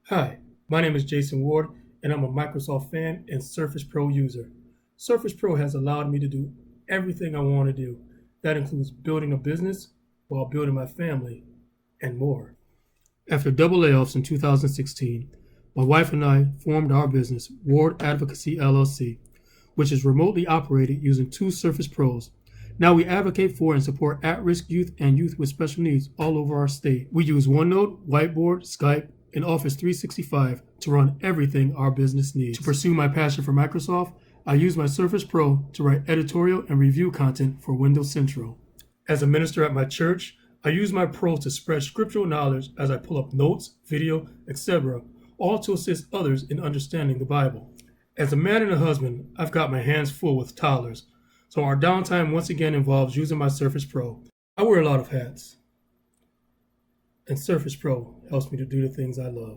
Hi, my name is Jason Ward, and I'm a Microsoft fan and Surface Pro user. Surface Pro has allowed me to do everything I want to do. That includes building a business while building my family and more. After double layoffs in 2016, my wife and I formed our business, Ward Advocacy LLC, which is remotely operated using two Surface Pros. Now we advocate for and support at-risk youth and youth with special needs all over our state. We use OneNote, Whiteboard, Skype, and Office 365 to run everything our business needs. To pursue my passion for Microsoft, I use my Surface Pro to write editorial and review content for Windows Central. As a minister at my church, I use my Pro to spread scriptural knowledge as I pull up notes, video, etc., all to assist others in understanding the Bible. As a man and a husband, I've got my hands full with toddlers, so our downtime once again involves using my Surface Pro. I wear a lot of hats, and Surface Pro helps me to do the things I love.